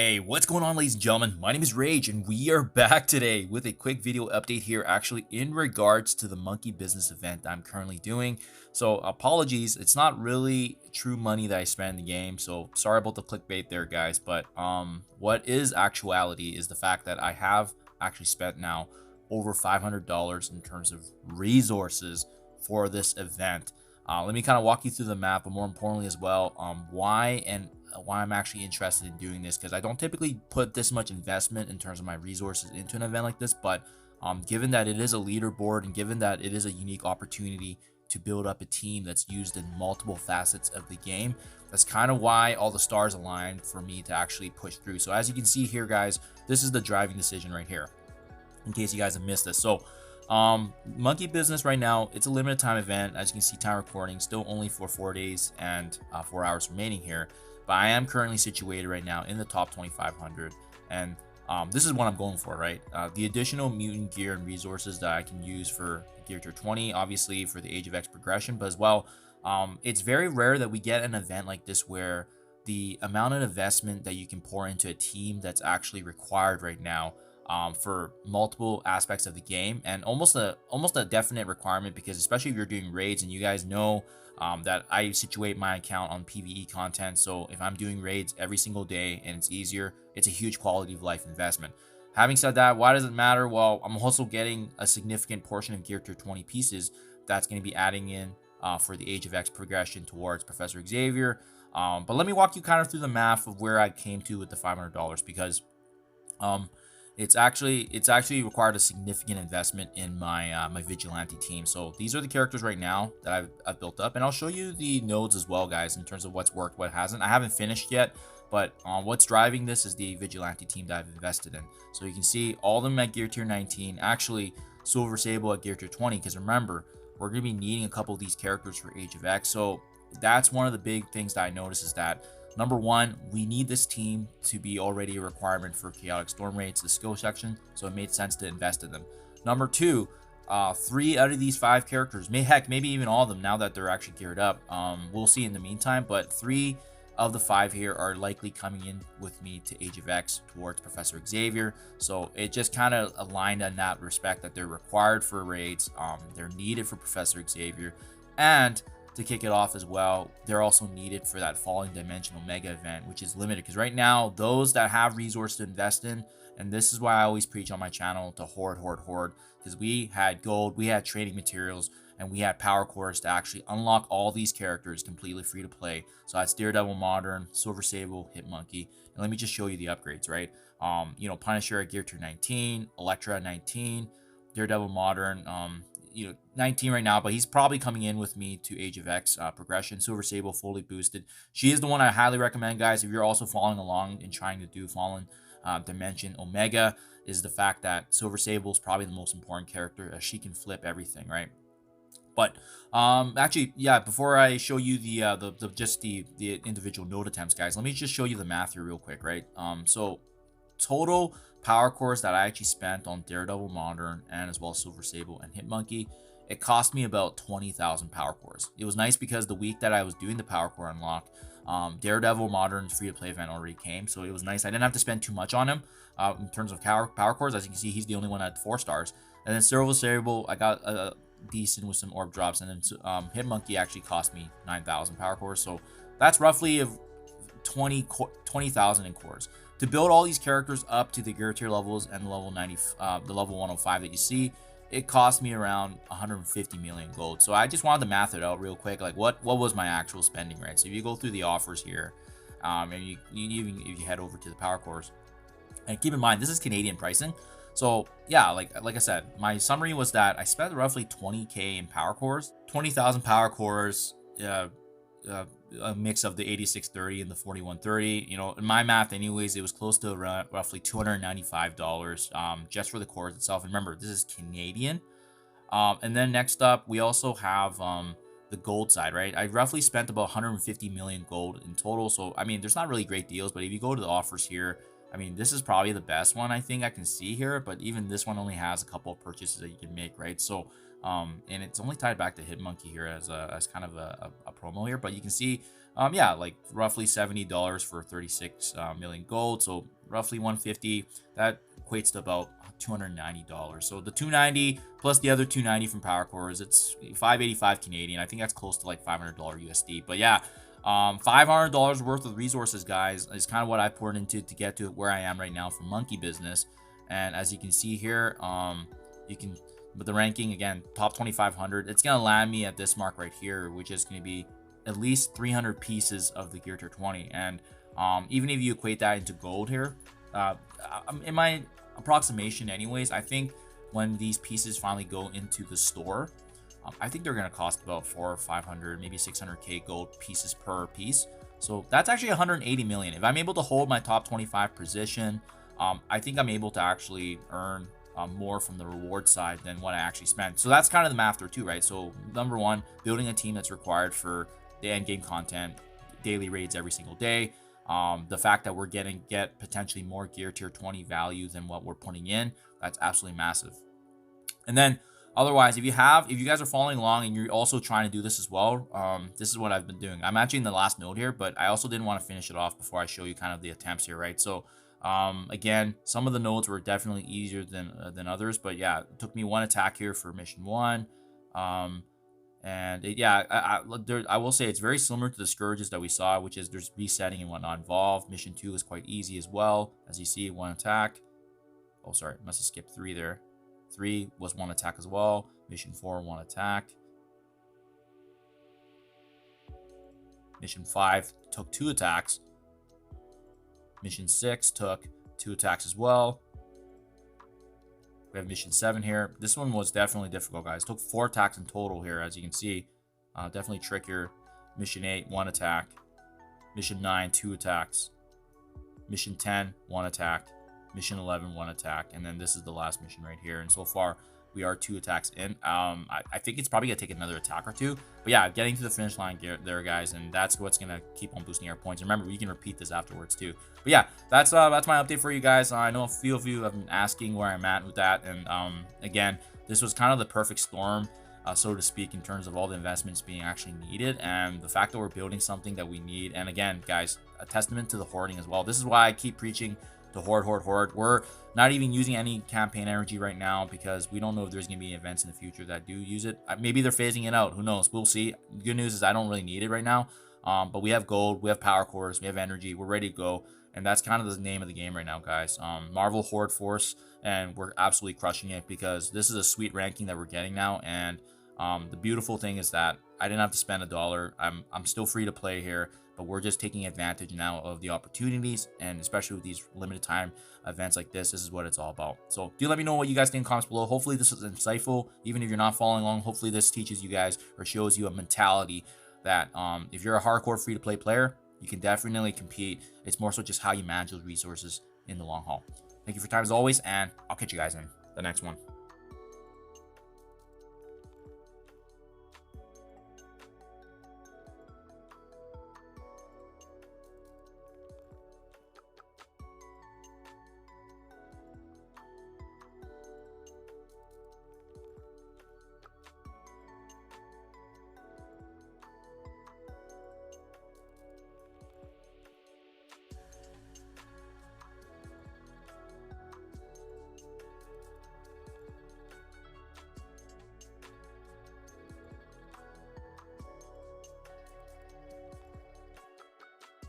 Hey, what's going on, ladies and gentlemen? My name is Rage, and we are back today with a quick video update here, actually in regards to the monkey business event I'm currently doing. So apologies, it's not really true money that I spend in the game, so sorry about the clickbait there, guys. But what is actuality is the fact that I have actually spent now over $500 in terms of resources for this event. Let me kind of walk you through the map, but more importantly as well, why I'm actually interested in doing this, because I don't typically put this much investment in terms of my resources into an event like this. But given that it is a leaderboard and given that it is a unique opportunity to build up a team that's used in multiple facets of the game, that's kind of why all the stars aligned for me to actually push through. So as you can see here, guys, this is the driving decision right here, in case you guys have missed this. So monkey business right now, it's a limited time event. As you can see, time recording still only for 4 days and 4 hours remaining here, but I am currently situated right now in the top 2500, and this is what I'm going for, right? The additional mutant gear and resources that I can use for gear tier 20, obviously for the Age of X progression, but as well, it's very rare that we get an event like this where the amount of investment that you can pour into a team that's actually required right now for multiple aspects of the game, and almost a definite requirement, because especially if you're doing raids, and you guys know that I situate my account on PvE content. So if I'm doing raids every single day and it's easier, it's a huge quality of life investment. Having said that, why does it matter? Well, I'm also getting a significant portion of gear tier 20 pieces that's going to be adding in for the Age of X progression towards Professor Xavier. But let me walk you kind of through the math of where I came to with the $500, because it's actually required a significant investment in my my vigilante team. So these are the characters right now that I've built up, and I'll show you the nodes as well, guys, in terms of what's worked, what hasn't. I haven't finished yet, but what's driving this is the vigilante team that I've invested in. So you can see all of them at gear tier 19, actually Silver Sable at gear tier 20, because remember, we're going to be needing a couple of these characters for Age of X. So that's one of the big things that I noticed, is that number one, we need this team to be already a requirement for Chaotic Storm Raids, the skill section, so it made sense to invest in them. Number two, 3 out of these 5 characters, maybe even all of them, now that they're actually geared up, we'll see in the meantime, but 3 of the 5 here are likely coming in with me to Age of X towards Professor Xavier. So it just kind of aligned in that respect, that they're required for raids, they're needed for Professor Xavier, and to kick it off as well, they're also needed for that Falling Dimension Omega event, which is limited, because right now, those that have resources to invest in, and this is why I always preach on my channel to hoard, because we had gold, we had training materials, and we had power cores to actually unlock all these characters completely free to play. So that's Daredevil Modern, Silver Sable, Hitmonkey, and let me just show you the upgrades, right? Punisher at gear tier 19, Elektra at 19, Daredevil Modern, 19 right now, but he's probably coming in with me to Age of X progression. Silver Sable fully boosted. She is the one I highly recommend, guys, if you're also following along and trying to do Fallen Dimension Omega, is the fact that Silver Sable is probably the most important character, as she can flip everything, right? But actually, yeah, before I show you the individual node attempts, guys, let me just show you the math here real quick, right? So total power cores that I actually spent on Daredevil Modern, and as well as Silver Sable and Hitmonkey, it cost me about 20,000 power cores. It was nice because the week that I was doing the power core unlock, Daredevil Modern's free-to-play event already came, so it was nice. I didn't have to spend too much on him in terms of power cores. As you can see, he's the only one at 4 stars. And then Silver Sable, I got decent with some orb drops, and then Hitmonkey actually cost me 9,000 power cores. So that's roughly 20,000 in cores. To build all these characters up to the gear tier levels and the level 105 that you see, it cost me around 150 million gold. So I just wanted to math it out real quick, like what was my actual spending, right? So if you go through the offers here, and you even if you head over to the power cores, and keep in mind this is Canadian pricing. So yeah, like I said, my summary was that I spent roughly 20k in power cores, 20,000 power cores, a mix of the 8630 and the 4130. In my math anyways, it was close to around roughly $295 just for the cores itself. And remember, this is Canadian. And then next up, we also have the gold side, right? I roughly spent about 150 million gold in total. So I mean, there's not really great deals, but if you go to the offers here, I mean, this is probably the best one I think I can see here, but even this one only has a couple of purchases that you can make, right? So and it's only tied back to Hitmonkey here as kind of a promo here, but you can see Yeah, like roughly $70 for 36 million gold. So roughly 150. That equates to about $290. So the 290 plus the other 290 from Power Cores, it's 585 Canadian. I think that's close to like $500 USD. But yeah, $500 worth of resources, guys, is kind of what I poured into to get to where I am right now for Monkey Business. And as you can see here, you can, but the ranking again, top 2,500, it's gonna land me at this mark right here, which is gonna be at least 300 pieces of the Gear Tier 20. And even if you equate that into gold here, in my approximation anyways, I think when these pieces finally go into the store, I think they're going to cost about 400 or 500, maybe 600k gold pieces per piece. So that's actually 180 million. If I'm able to hold my top 25 position, I think I'm able to actually earn more from the reward side than what I actually spent. So that's kind of the math there too, right? So number one, building a team that's required for the end game content, daily raids every single day. The fact that we're get potentially more Gear Tier 20 value than what we're putting in, that's absolutely massive. And then otherwise, if you guys are following along and you're also trying to do this as well, this is what I've been doing. I'm actually in the last node here, but I also didn't want to finish it off before I show you kind of the attempts here, right? So again, some of the nodes were definitely easier than others, but yeah, it took me one attack here for mission 1. I will say it's very similar to the Scourges that we saw, which is there's resetting and whatnot involved. Mission 2 is quite easy as well. As you see, one attack. Oh, sorry, must have skipped 3 there. 3 was one attack as well. Mission 4, one attack. Mission 5 took 2 attacks. Mission 6 took 2 attacks as well. We have mission 7 here. This one was definitely difficult, guys. It took 4 attacks in total here, as you can see. Definitely trickier. Mission 8, 1 attack. Mission 9, 2 attacks. Mission 10, 1 attack. Mission 11, 1 attack. And then this is the last mission right here. And so far, we are 2 attacks in. I think it's probably going to take another attack or 2. But yeah, getting to the finish line there, guys. And that's what's going to keep on boosting our points. And remember, we can repeat this afterwards too. But yeah, that's my update for you guys. I know a few of you have been asking where I'm at with that. And again, this was kind of the perfect storm, so to speak, in terms of all the investments being actually needed. And the fact that we're building something that we need. And again, guys, a testament to the hoarding as well. This is why I keep preaching to hoard. We're not even using any campaign energy right now because we don't know if there's going to be events in the future that do use it. Maybe they're phasing it out. Who knows? We'll see. The good news is I don't really need it right now. But we have gold, we have power cores, we have energy. We're ready to go. And that's kind of the name of the game right now, guys. Marvel Horde Force, and we're absolutely crushing it because this is a sweet ranking that we're getting now. And the beautiful thing is that I didn't have to spend $1. I'm still free to play here, but we're just taking advantage now of the opportunities, and especially with these limited time events like this is what it's all about. So do let me know what you guys think in the comments below. Hopefully this was insightful. Even if you're not following along, hopefully this teaches you guys or shows you a mentality that if you're a hardcore free to play player, you can definitely compete. It's more so just how you manage those resources in the long haul. Thank you for your time as always, and I'll catch you guys in the next one.